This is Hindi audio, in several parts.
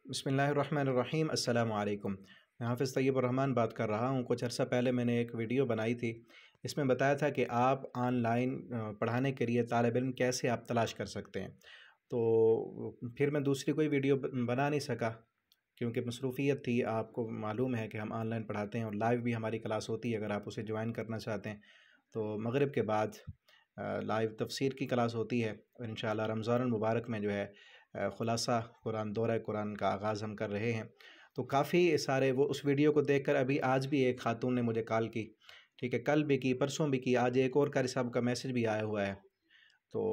बिस्मिल्लाहिर्रहमानिर्रहीम अस्सलामु अलैकुम। मैं हाफ़िज़ तैयब बात कर रहा हूँ। कुछ अर्सा पहले मैंने एक वीडियो बनाई थी, इसमें बताया था कि आप ऑनलाइन पढ़ाने के लिए तालिब इल्म कैसे आप तलाश कर सकते हैं। तो फिर मैं दूसरी कोई वीडियो बना नहीं सका क्योंकि मसरूफ़ियत थी। आपको मालूम है कि हम ऑनलाइन पढ़ाते हैं और लाइव भी हमारी क्लास होती है। अगर आप उसे ज्वाइन करना चाहते हैं तो मगरिब के बाद लाइव तफसीर की क्लास होती है और इंशाअल्लाह रमज़ानुल मुबारक में जो है ख़ुलासा कुरान, दौरा कुरान का आगाज़ हम कर रहे हैं। तो काफ़ी सारे वो उस वीडियो को देखकर अभी आज भी एक ख़ातून ने मुझे कॉल की, ठीक है, कल भी की, परसों भी की, आज एक और कारी साहब का मैसेज भी आया हुआ है। तो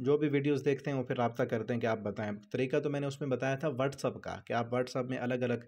जो भी वीडियोस देखते हैं वो फिर राब्ता करते हैं कि आप बताएं। तरीका तो मैंने उसमें बताया था व्हाट्सअप का कि आप व्हाट्सअप में अलग अलग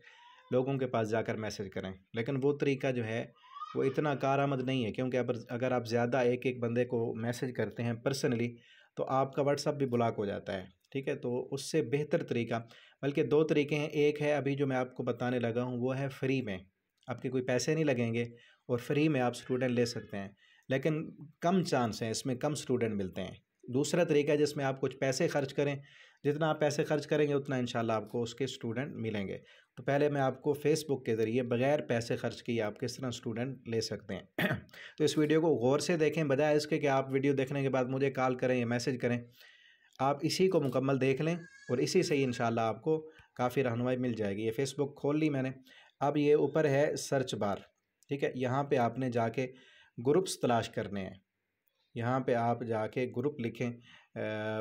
लोगों के पास जाकर मैसेज करें, लेकिन वो तरीका जो है वो इतना कारआमद नहीं है क्योंकि अगर आप ज़्यादा एक एक बंदे को मैसेज करते हैं पर्सनली तो आपका व्हाट्सअप भी ब्लॉक हो जाता है, ठीक है। तो उससे बेहतर तरीका, बल्कि दो तरीके हैं। एक है अभी जो मैं आपको बताने लगा हूँ, वो है फ्री में, आपके कोई पैसे नहीं लगेंगे और फ्री में आप स्टूडेंट ले सकते हैं, लेकिन कम चांस हैं, इसमें कम स्टूडेंट मिलते हैं। दूसरा तरीका है जिसमें आप कुछ पैसे खर्च करें, जितना आप पैसे खर्च करेंगे उतना इंशाल्लाह आपको उसके स्टूडेंट मिलेंगे। तो पहले मैं आपको फ़ेसबुक के ज़रिए बग़ैर पैसे खर्च किए आप किस तरह स्टूडेंट ले सकते हैं। तो इस वीडियो को गौर से देखें, बजाय इसके कि आप वीडियो देखने के बाद मुझे कॉल करें या मैसेज करें। आप इसी को मुकम्मल देख लें और इसी से ही इंशाल्लाह आपको काफ़ी रहनुमाई मिल जाएगी। ये फ़ेसबुक खोल ली मैंने। अब ये ऊपर है सर्च बार, ठीक है, यहाँ पे आपने जाके ग्रुप्स तलाश करने हैं। यहाँ पे आप जाके ग्रुप लिखें,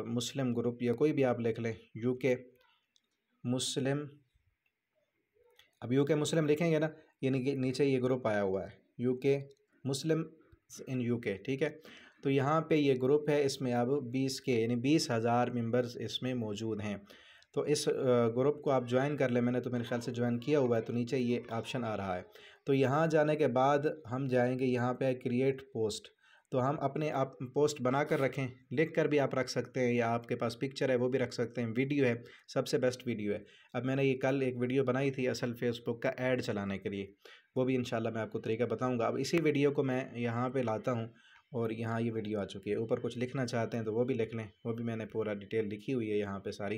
मुस्लिम ग्रुप या कोई भी आप लिख लें, यूके मुस्लिम। अब यूके मुस्लिम लिखेंगे ना, यानी कि नीचे ये ग्रुप आया हुआ है यूके मुस्लिम इन यूके, ठीक है। तो यहाँ पे ये ग्रुप है, इसमें अब 20 के यानी 20,000 मेंबर्स इसमें मौजूद हैं। तो इस ग्रुप को आप ज्वाइन कर लें। मैंने तो मेरे ख्याल से ज्वाइन किया हुआ है, तो नीचे ये ऑप्शन आ रहा है। तो यहाँ जाने के बाद हम जाएंगे, यहाँ पे क्रिएट पोस्ट। तो हम अपने आप पोस्ट बना कर रखें, लिख कर भी आप रख सकते हैं, या आपके पास पिक्चर है वो भी रख सकते हैं, वीडियो है, सबसे बेस्ट वीडियो है। अब मैंने ये कल एक वीडियो बनाई थी असल फेसबुक का ऐड चलाने के लिए, वो भी इंशाल्लाह मैं आपको तरीका बताऊंगा। अब इसी वीडियो को मैं यहाँ पे लाता हूँ और यहाँ ये वीडियो आ चुकी है। ऊपर कुछ लिखना चाहते हैं तो वो भी लिख लें, वो भी मैंने पूरा डिटेल लिखी हुई है यहाँ पे सारी,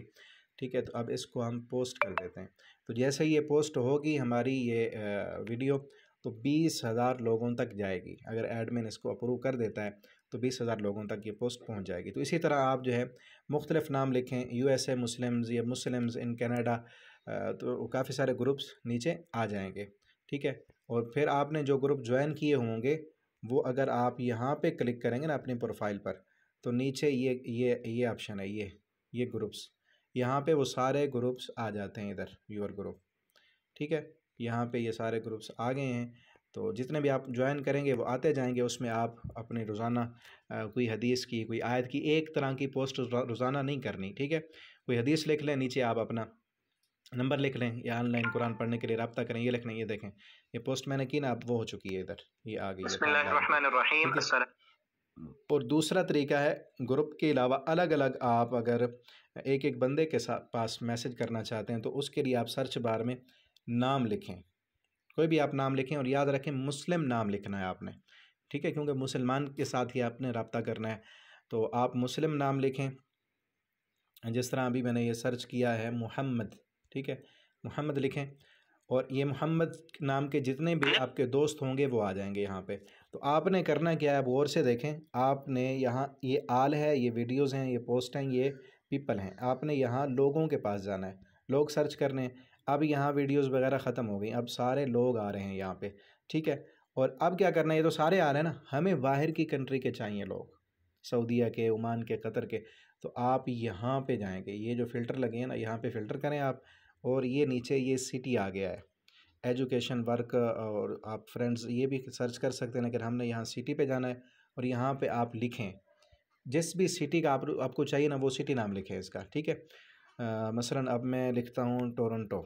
ठीक है। तो अब इसको हम पोस्ट कर देते हैं। तो जैसे ही ये पोस्ट होगी हमारी ये वीडियो, तो 20,000 लोगों तक जाएगी। अगर एडमिन इसको अप्रूव कर देता है तो 20,000 लोगों तक ये पोस्ट पहुंच जाएगी। तो इसी तरह आप जो है मुख्तलिफ नाम लिखें, USA मुस्लिम्स या मुस्लिम्स इन कनाडा, तो काफ़ी सारे ग्रुप्स नीचे आ जाएंगे, ठीक है। और फिर आपने जो ग्रुप ज्वाइन किए होंगे वो अगर आप यहाँ पे क्लिक करेंगे ना अपनी प्रोफाइल पर, तो नीचे ये ऑप्शन है, ये ग्रुप्स, यहाँ पे वो सारे ग्रुप्स आ जाते हैं इधर, योर ग्रुप, ठीक है। यहाँ पे ये सारे ग्रुप्स आ गए हैं। तो जितने भी आप ज्वाइन करेंगे वो आते जाएंगे। उसमें आप अपने रोज़ाना कोई हदीस की, कोई आयत की, एक तरह की पोस्ट रोज़ाना नहीं करनी, ठीक है। कोई हदीस लिख लें, नीचे आप अपना नंबर लिख लें, या ऑनलाइन कुरान पढ़ने के लिए रब्ता करें, ये लिख लें। ये देखें, ये पोस्ट मैंने की ना, अब वो हो चुकी है, इधर ये आ गई है। और दूसरा तरीका है, ग्रुप के अलावा अलग अलग आप अगर एक एक बंदे के साथ पास मैसेज करना चाहते हैं तो उसके लिए आप सर्च बार में नाम लिखें, कोई भी आप नाम लिखें, और याद रखें मुस्लिम नाम लिखना है आपने, ठीक है, क्योंकि मुसलमान के साथ ही आपने रब्ता करना है। तो आप मुस्लिम नाम लिखें, जिस तरह अभी मैंने ये सर्च किया है मोहम्मद, ठीक है, मोहम्मद लिखें, और ये मोहम्मद नाम के जितने भी आपके दोस्त होंगे वो आ जाएंगे यहाँ पे। तो आपने करना क्या है, गौर से देखें। आपने यहाँ ये आल है, ये वीडियोज़ हैं, ये पोस्ट हैं, ये पीपल हैं। आपने यहाँ लोगों के पास जाना है, लोग सर्च करने। अब यहाँ वीडियोज़ वगैरह ख़त्म हो गई, अब सारे लोग आ रहे हैं यहाँ पे, ठीक है। और अब क्या करना है, ये तो सारे आ रहे हैं ना, हमें बाहर की कंट्री के चाहिए लोग, सऊदीया के, ओमान के, कतर के। तो आप यहाँ पे जाएंगे, ये जो फ़िल्टर लगे हैं ना, यहाँ पे फ़िल्टर करें आप, और ये नीचे ये सिटी आ गया है, एजुकेशन, वर्क, और आप फ्रेंड्स ये भी सर्च कर सकते हैं, लेकिन हमने यहाँ सिटी पे जाना है। और यहाँ पे आप लिखें जिस भी सिटी का आपको चाहिए ना, वो सिटी नाम लिखें इसका, ठीक है। मसलन अब मैं लिखता हूँ टोरंटो,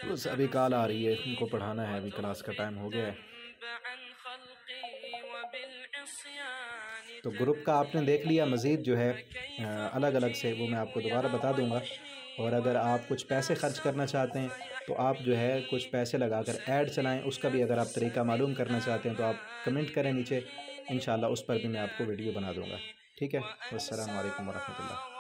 बस अभी कॉल आ रही है, उनको पढ़ाना है, अभी क्लास का टाइम हो गया है। तो ग्रुप का आपने देख लिया। मज़ीद जो है अलग अलग से वो मैं आपको दोबारा बता दूंगा। और अगर आप कुछ पैसे खर्च करना चाहते हैं तो आप जो है कुछ पैसे लगाकर ऐड चलाएँ, उसका भी अगर आप तरीका मालूम करना चाहते हैं तो आप कमेंट करें नीचे, इंशाल्लाह उस पर भी मैं आपको वीडियो बना दूँगा। ठीक है? वस्सलामु अलैकुम वरहमतुल्लाह।